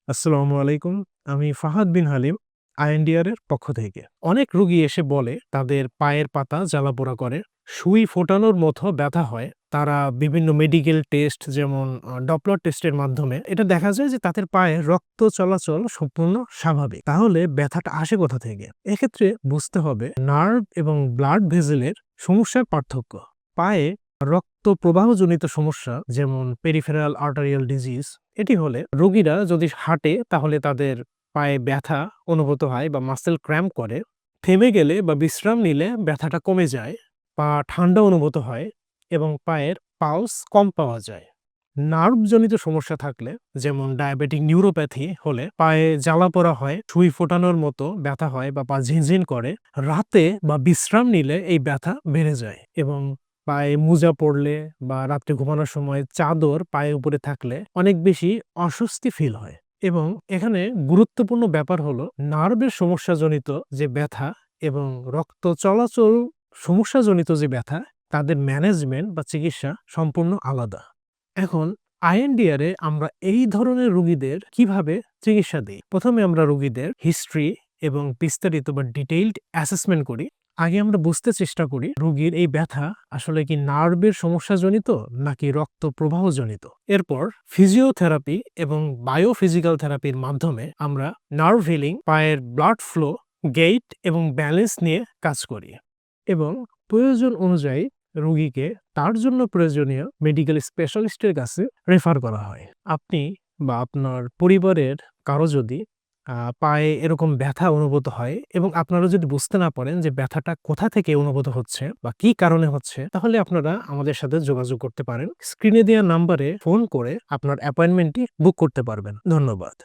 আসসালামু আলাইকুম। আমি ফাহাদ বিন হালিম, আইএনডিআর এর পক্ষ থেকে। অনেক রোগী এসে বলে তাদের পায়ের পাতা জ্বালাপোড়া করে, সুই ফোটানোর মতো ব্যথা হয়। তারা বিভিন্ন মেডিকেল টেস্ট যেমন ডপলার টেস্টের মাধ্যমে এটা দেখা যায় যে তাদের পায়ে রক্ত চলাচল সম্পূর্ণ স্বাভাবিক। তাহলে ব্যথাটা আসে কোথা থেকে? এক্ষেত্রে বুঝতে হবে নার্ভ এবং ব্লাড ভেসেলের সমস্যার পার্থক্য। পায়ে রক্ত প্রবাহজনিত সমস্যা যেমন পেরিফেরাল আর্টারিয়াল ডিজিজ এটি হলে রোগীরা যদি হাঁটে তাহলে তাদের পায়ে ব্যথা অনুভূত হয় বা মাসেল ক্র্যাম্প করে। থেমে গেলে বা বিশ্রাম নিলে ব্যথাটা কমে যায়, পা ঠান্ডা অনুভূত হয় এবং পায়ের পালস কম পাওয়া যায়। নার্ভজনিত সমস্যা থাকলে যেমন ডায়াবেটিক নিউরোপ্যাথি হলে পায়ে জ্বালাপোড়া হয়, সুই ফোটানোর মতো ব্যথা হয় বা পা ঝিনঝিন করে। রাতে বা বিশ্রাম নিলে এই ব্যথা বেড়ে যায় এবং পায়ে মোজা পড়লে বা রাত্রে ঘুমানোর সময় চাদর পায়ের উপরে থাকলে অনেক বেশি অস্বস্তি ফিল হয়। এবং এখানে গুরুত্বপূর্ণ ব্যাপার হলো নার্ভের সমস্যাজনিত যে ব্যথা এবং রক্ত চলাচল সমস্যাজনিত যে ব্যথা, তাদের ম্যানেজমেন্ট বা চিকিৎসা সম্পূর্ণ আলাদা। এখন আইএনডিআর এ আমরা এই ধরনের রোগীদের কিভাবে চিকিৎসা দিই? প্রথমে আমরা রোগীদের হিস্ট্রি এবং বিস্তারিত বা ডিটেইলড অ্যাসেসমেন্ট করি। আগে আমরা বুঝতে চেষ্টা করি রোগীর এই ব্যথা আসলে কি নার্ভের সমস্যাজনিত নাকি রক্ত প্রবাহজনিত। এরপর ফিজিওথেরাপি এবং বায়োফিজিক্যাল থেরাপির মাধ্যমে আমরা নার্ভ হিলিং, পায়ের ব্লাড ফ্লো, গেইট এবং ব্যালেন্স নিয়ে কাজ করি এবং প্রয়োজন অনুযায়ী রোগীকে তার জন্য প্রয়োজনীয় মেডিকেল স্পেশালিস্টের কাছে রেফার করা হয়। আপনি বা আপনার পরিবারের কারো যদি পায়ে এরকম ব্যথা অনুভূত হয় এবং আপনারা যদি বুঝতে না পারেন যে ব্যথাটা কোথা থেকে অনুভূত হচ্ছে বা কি কারণে হচ্ছে, তাহলে আপনারা আমাদের সাথে যোগাযোগ করতে পারেন। স্ক্রিনে দেওয়া নাম্বারে ফোন করে আপনার অ্যাপয়েন্টমেন্টটি বুক করতে পারবেন। ধন্যবাদ।